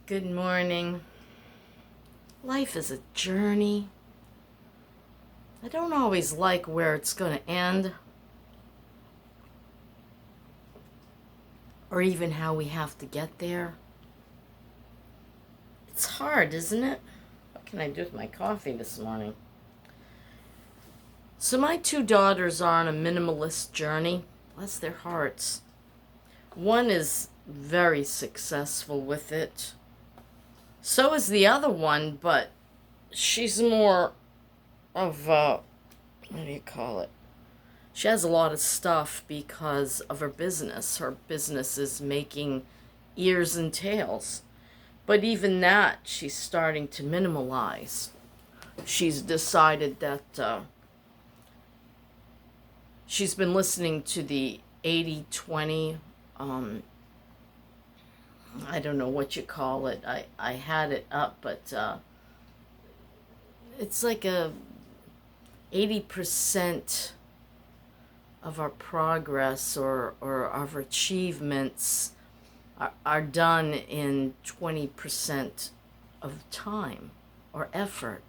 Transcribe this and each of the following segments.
Good morning. Life is a journey. I don't always like where it's going to end, or even how we have to get there. It's hard, isn't it? What can I do with my coffee this morning? So my two daughters are on a minimalist journey. Bless their hearts. One is very successful with it. So is the other one, but she's more of a, what do you call it? She has a lot of stuff because of her business. Her business is making ears and tails. But even that, she's starting to minimalize. She's decided that she's been listening to the 80/20. I don't know what you call it. I had it up, but it's like a 80% of our progress or of our achievements are done in 20% of time or effort.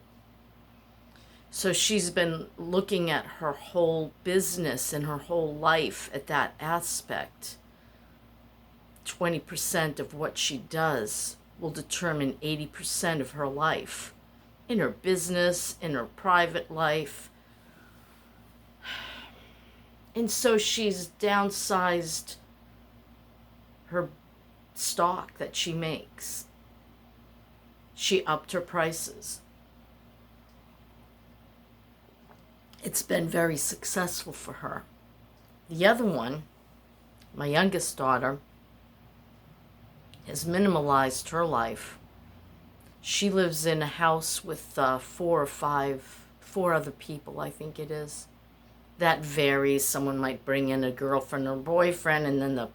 So she's been looking at her whole business and her whole life at that aspect. 20% of what she does will determine 80% of her life, in her business, in her private life. And so she's downsized her stock that she makes. She upped her prices. It's been very successful for her. The other one, my youngest daughter, has minimalized her life. She lives in a house with four other people, I think it is. That varies. Someone might bring in a girlfriend or boyfriend, and then the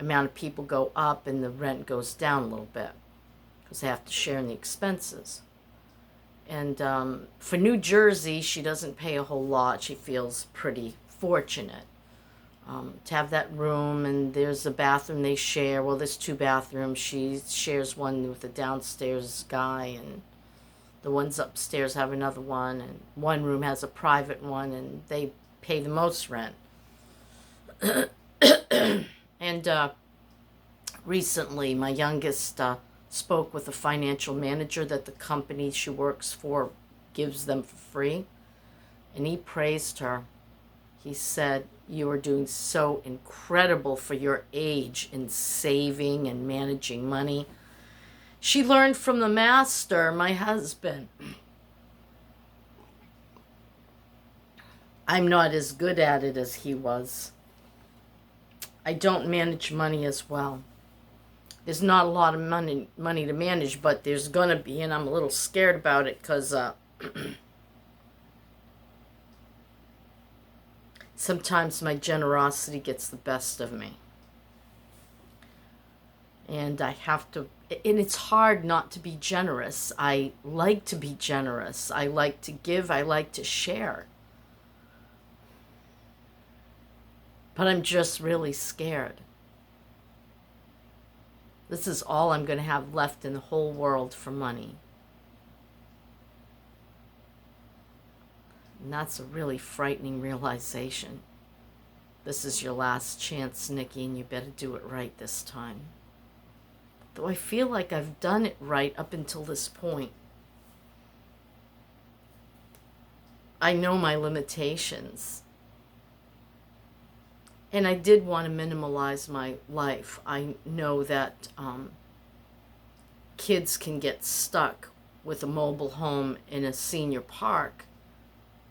amount of people go up and the rent goes down a little bit because they have to share in the expenses. And for New Jersey, she doesn't pay a whole lot. She feels pretty fortunate to have that room, and there's a bathroom they share. Well, there's two bathrooms. She shares one with the downstairs guy, and the ones upstairs have another one, and one room has a private one, and they pay the most rent. And recently, my youngest spoke with a financial manager that the company she works for gives them for free, and he praised her. He said, "You are doing so incredible for your age in saving and managing money." She learned from the master, my husband. I'm not as good at it as he was. I don't manage money as well. There's not a lot of money to manage, but there's gonna be, and I'm a little scared about it because sometimes my generosity gets the best of me. And I have to, and it's hard not to be generous. I like to be generous. I like to give. I like to share. But I'm just really scared. This is all I'm going to have left in the whole world for money. And that's a really frightening realization. This is your last chance, Nikki, and you better do it right this time. Though I feel like I've done it right up until this point. I know my limitations. And I did want to minimalize my life. I know that kids can get stuck with a mobile home in a senior park,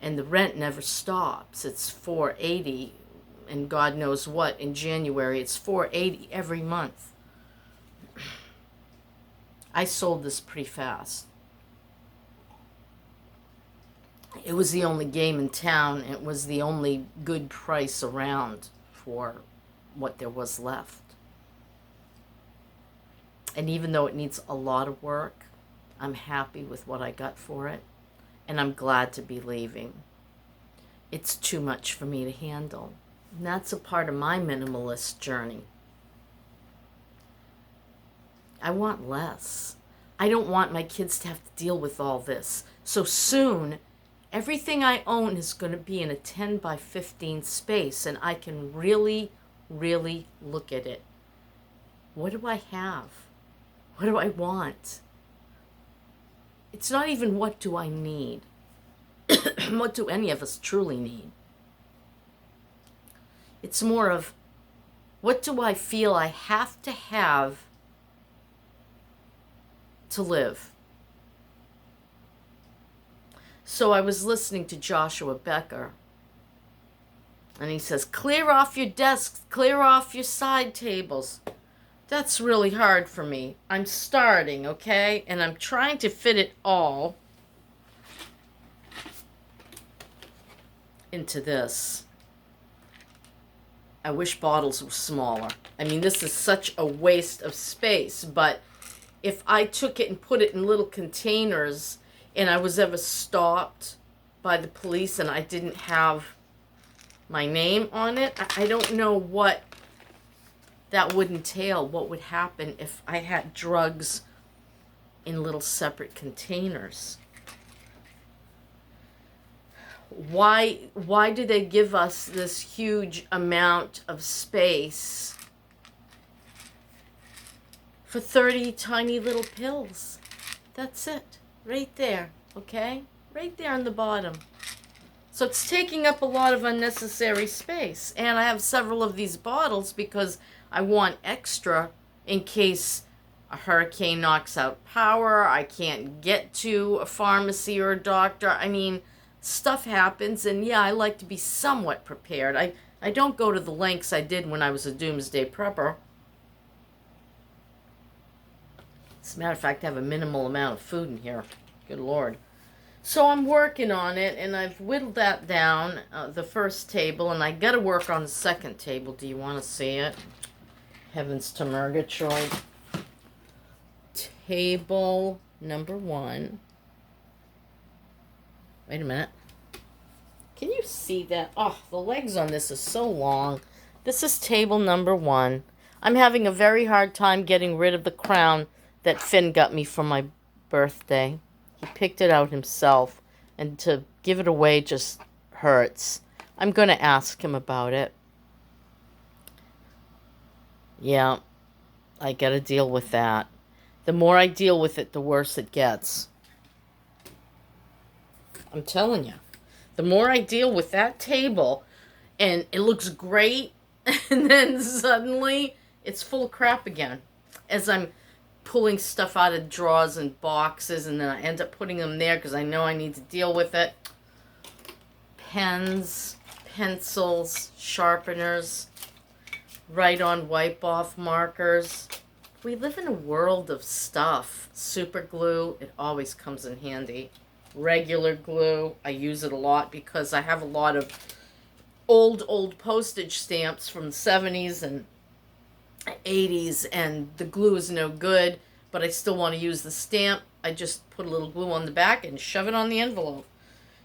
and the rent never stops. It's $480, and God knows what, in January, it's $480 every month. I sold this pretty fast. It was the only game in town. It was the only good price around for what there was left. And even though it needs a lot of work, I'm happy with what I got for it, and I'm glad to be leaving. It's too much for me to handle. And that's a part of my minimalist journey. I want less. I don't want my kids to have to deal with all this. So soon, everything I own is going to be in a 10 by 15 space, and I can really, really look at it. What do I have? What do I want? It's not even what do I need. What do any of us truly need? It's more of what do I feel I have to have to live? So I was listening to Joshua Becker, and he says, clear off your desks, clear off your side tables. That's really hard for me. I'm starting, okay? And I'm trying to fit it all into this. I wish bottles were smaller. I mean, this is such a waste of space, but if I took it and put it in little containers and I was ever stopped by the police and I didn't have my name on it, I don't know what that would entail, what would happen if I had drugs in little separate containers. Why do they give us this huge amount of space for 30 tiny little pills? That's it, right there, okay? Right there on the bottom. So it's taking up a lot of unnecessary space. And I have several of these bottles because I want extra in case a hurricane knocks out power, I can't get to a pharmacy or a doctor. I mean, stuff happens, and yeah, I like to be somewhat prepared. I don't go to the lengths I did when I was a doomsday prepper. As a matter of fact, I have a minimal amount of food in here. Good Lord. So I'm working on it, and I've whittled that down, the first table, and I got to work on the second table. Do you want to see it? Heavens to Murgatroyd. Table number 1. Wait a minute. Can you see that? Oh, the legs on this is so long. This is table number 1. I'm having a very hard time getting rid of the crown that Finn got me for my birthday. He picked it out himself, and to give it away just hurts. I'm going to ask him about it. Yeah, I got to deal with that. The more I deal with it, the worse it gets. I'm telling you. The more I deal with that table, and it looks great, and then suddenly it's full of crap again. As I'm pulling stuff out of drawers and boxes, and then I end up putting them there because I know I need to deal with it. Pens, pencils, sharpeners, write-on wipe-off markers. We live in a world of stuff. Super glue, it always comes in handy. Regular glue, I use it a lot because I have a lot of old postage stamps from the 70s and 80s, and the glue is no good, but I still want to use the stamp. I just put a little glue on the back and shove it on the envelope.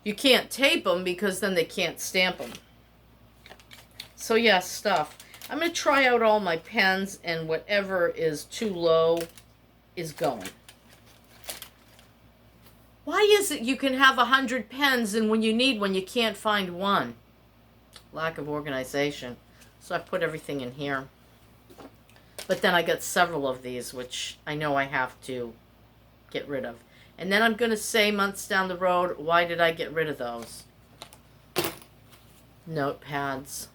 You can't tape them because then they can't stamp them. So yeah, stuff. I'm going to try out all my pens, and whatever is too low is going. Why is it you can have 100 pens and when you need one you can't find one? Lack of organization. So I put everything in here. But then I got several of these, which I know I have to get rid of. And then I'm going to say months down the road, why did I get rid of those? Notepads.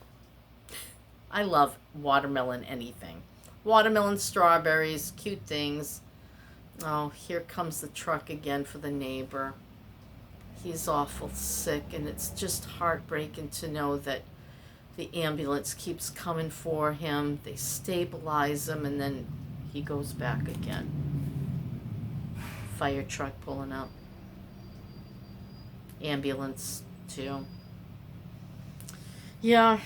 I love watermelon anything. Watermelon, strawberries, cute things. Oh, here comes the truck again for the neighbor. He's awful sick, and it's just heartbreaking to know that the ambulance keeps coming for him. They stabilize him, and then he goes back again. Fire truck pulling up. Ambulance, too. Yeah.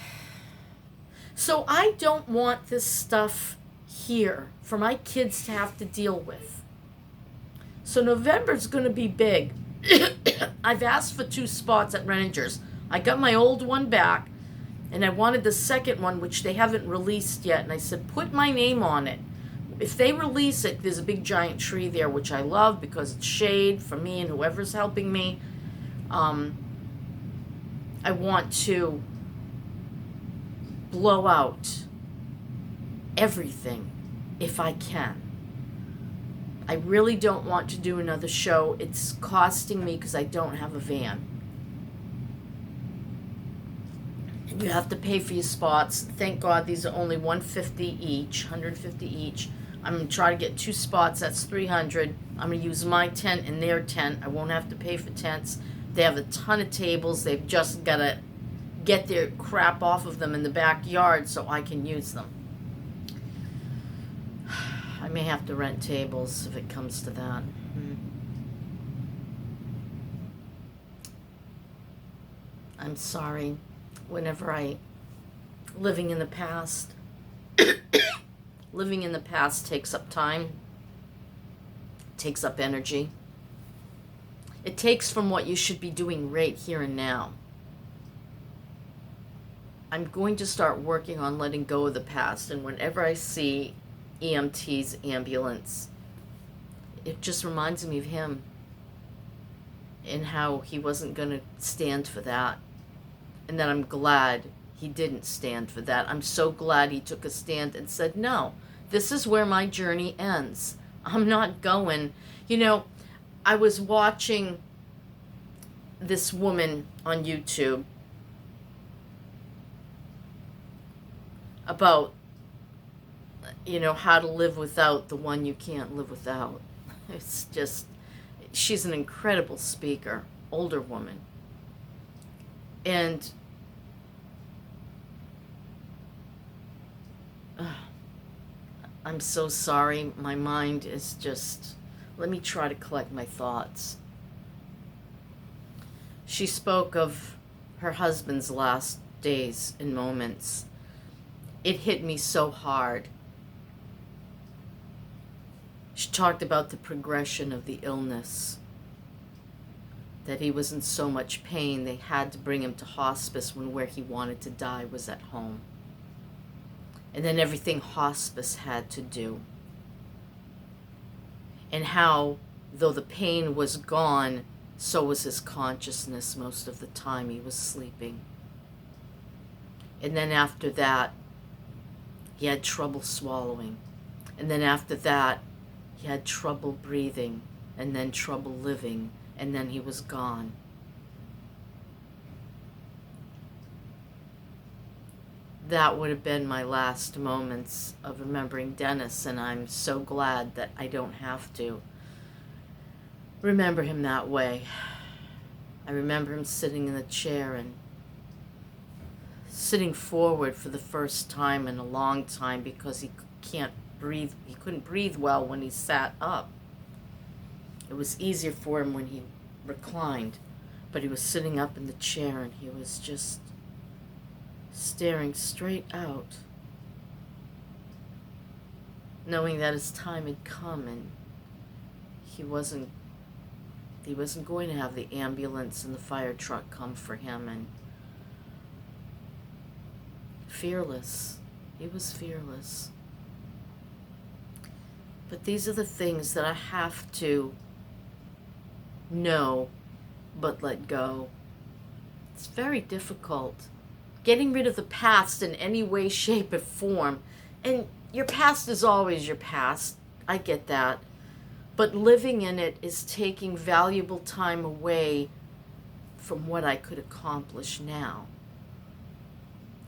So I don't want this stuff here for my kids to have to deal with. So November's going to be big. I've asked for 2 spots at Renninger's. I got my old one back, and I wanted the second one, which they haven't released yet. And I said, put my name on it. If they release it, there's a big giant tree there, which I love because it's shade for me and whoever's helping me. I want to blow out everything if I can. I really don't want to do another show. It's costing me because I don't have a van. And you have to pay for your spots. Thank God these are only $150 each. I'm going to try to get 2 spots. That's $300. I'm going to use my tent and their tent. I won't have to pay for tents. They have a ton of tables. They've just got to get their crap off of them in the backyard so I can use them. I may have to rent tables if it comes to that. I'm sorry. Living in the past takes up time, takes up energy. It takes from what you should be doing right here and now. I'm going to start working on letting go of the past, and whenever I see EMT's ambulance, it just reminds me of him and how he wasn't going to stand for that. And that I'm glad he didn't stand for that. I'm so glad he took a stand and said, no, this is where my journey ends. I'm not going. I was watching this woman on YouTube about, how to live without the one you can't live without. It's just, she's an incredible speaker, older woman. And I'm so sorry. My mind is just, let me try to collect my thoughts. She spoke of her husband's last days and moments. It hit me so hard. She talked about the progression of the illness, that he was in so much pain they had to bring him to hospice when where he wanted to die was at home. And then everything hospice had to do. And how, though the pain was gone, so was his consciousness most of the time he was sleeping. And then after that, he had trouble swallowing. And then after that, he had trouble breathing, and then trouble living, and then he was gone. That would have been my last moments of remembering Dennis, and I'm so glad that I don't have to remember him that way. I remember him sitting in the chair and sitting forward for the first time in a long time because he can't breathe. He couldn't breathe well when he sat up. It was easier for him when he reclined, but he was sitting up in the chair and he was just staring straight out, knowing that his time had come and he wasn't going to have the ambulance and the fire truck come for him. And fearless. He was fearless. But these are the things that I have to know but let go. It's very difficult. Getting rid of the past in any way, shape, or form. And your past is always your past. I get that. But living in it is taking valuable time away from what I could accomplish now.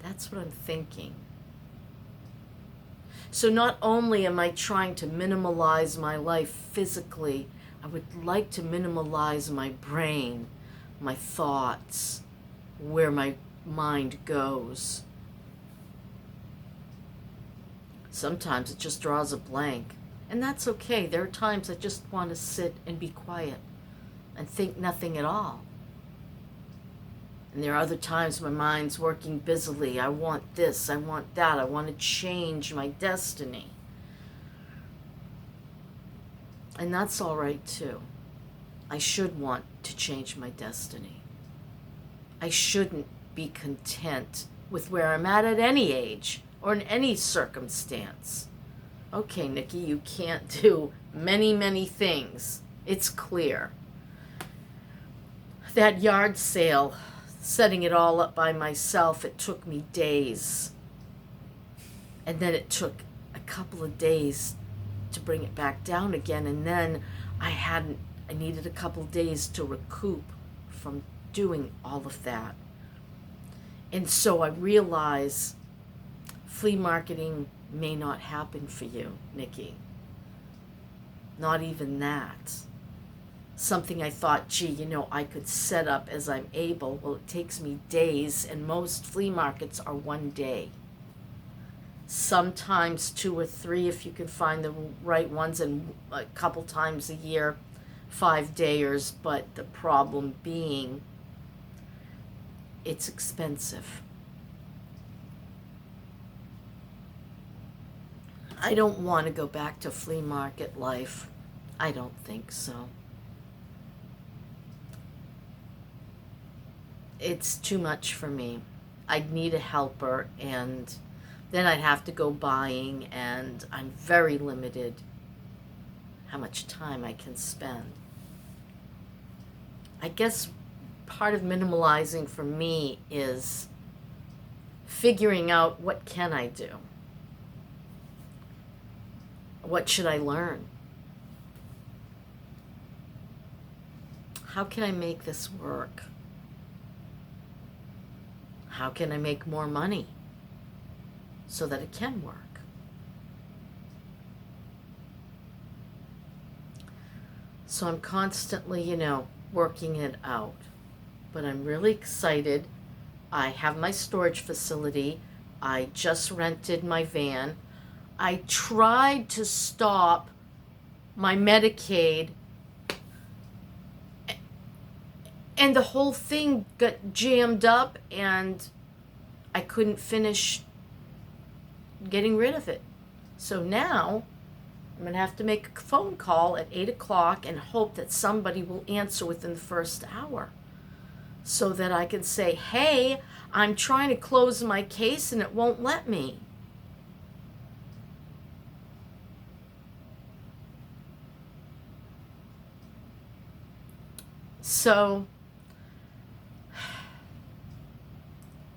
That's what I'm thinking. So not only am I trying to minimalize my life physically, I would like to minimalize my brain, my thoughts, where my mind goes. Sometimes it just draws a blank, and that's okay. There are times I just want to sit and be quiet and think nothing at all. And there are other times my mind's working busily. I want this, I want that, I want to change my destiny. And that's all right too. I should want to change my destiny. I shouldn't be content with where I'm at any age or in any circumstance. Okay, Nikki, you can't do many, many things. It's clear. That yard sale, setting it all up by myself, it took me days. And then it took a couple of days to bring it back down again. And then I needed a couple of days to recoup from doing all of that. And so I realize flea marketing may not happen for you, Nikki. Not even that. Something I thought, gee, I could set up as I'm able. Well, it takes me days, and most flea markets are one day. Sometimes 2 or 3 if you can find the right ones, and a couple times a year, 5-dayers. But the problem being, it's expensive. I don't want to go back to flea market life. I don't think so. It's too much for me. I'd need a helper, and then I'd have to go buying, and I'm very limited how much time I can spend. I guess part of minimalizing for me is figuring out, what can I do? What should I learn? How can I make this work? How can I make more money so that it can work? So I'm constantly, working it out. But I'm really excited. I have my storage facility. I just rented my van. I tried to stop my Medicaid, and the whole thing got jammed up, and I couldn't finish getting rid of it. So now I'm going to have to make a phone call at 8 o'clock and hope that somebody will answer within the first hour, so that I can say, hey, I'm trying to close my case and it won't let me. So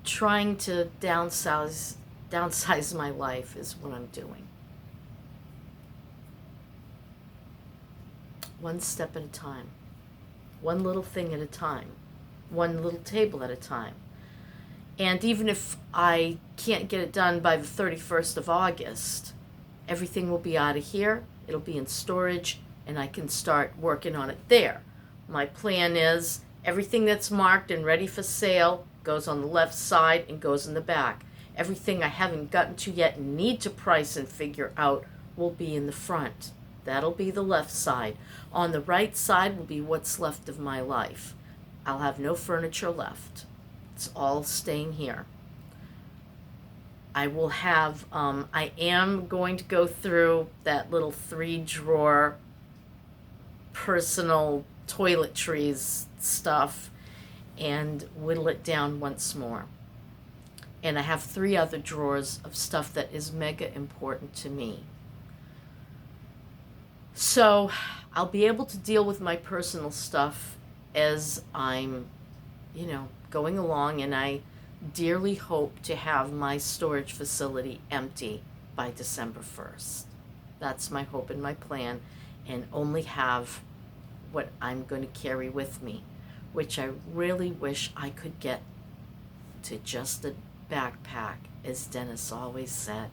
trying to downsize my life is what I'm doing. One step at a time. One little thing at a time. One little table at a time. And even if I can't get it done by the 31st of August, everything will be out of here. It'll be in storage, and I can start working on it there. My plan is everything that's marked and ready for sale goes on the left side and goes in the back. Everything I haven't gotten to yet and need to price and figure out will be in the front. That'll be the left side. On the right side will be what's left of my life. I'll have no furniture left. It's all staying here. I will have, I am going to go through that little 3-drawer personal toiletries stuff and whittle it down once more. And I have 3 other drawers of stuff that is mega important to me. So I'll be able to deal with my personal stuff as I'm, going along, and I dearly hope to have my storage facility empty by December 1st. That's my hope and my plan, and only have what I'm going to carry with me, which I really wish I could get to just a backpack, as Dennis always said.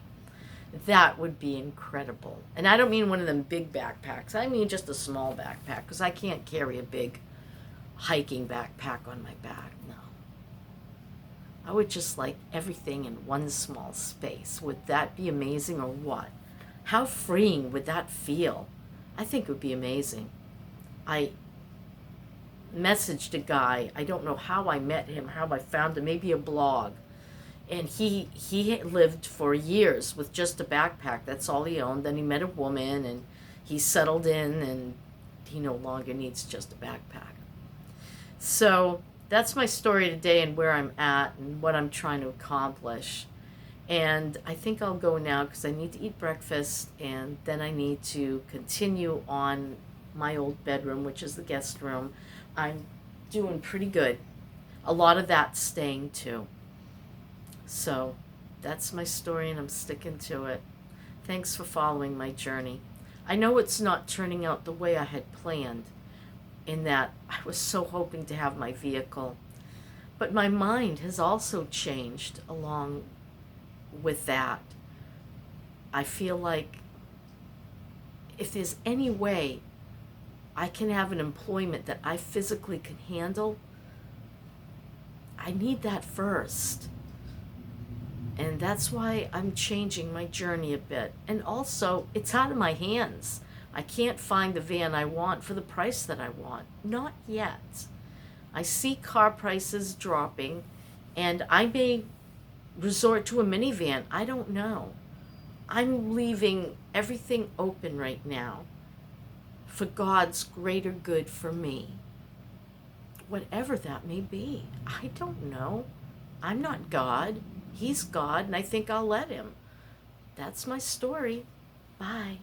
That would be incredible. And I don't mean one of them big backpacks. I mean just a small backpack, because I can't carry a big hiking backpack on my back. No. I would just like everything in one small space. Would that be amazing, or what? How freeing would that feel? I think it would be amazing. I messaged a guy. I don't know how I met him, how I found him, maybe a blog. And he lived for years with just a backpack. That's all he owned. Then he met a woman, and he settled in, and he no longer needs just a backpack. So that's my story today, and where I'm at and what I'm trying to accomplish. And I think I'll go now because I need to eat breakfast, and then I need to continue on my old bedroom, which is the guest room. I'm doing pretty good. A lot of that's staying too. So that's my story, and I'm sticking to it. Thanks for following my journey. I know it's not turning out the way I had planned, in that I was so hoping to have my vehicle. But my mind has also changed along with that. I feel like if there's any way I can have an employment that I physically can handle, I need that first. And that's why I'm changing my journey a bit. And also, it's out of my hands. I can't find the van I want for the price that I want. Not yet. I see car prices dropping, and I may resort to a minivan. I don't know. I'm leaving everything open right now for God's greater good for me. Whatever that may be. I don't know. I'm not God. He's God, and I think I'll let him. That's my story. Bye.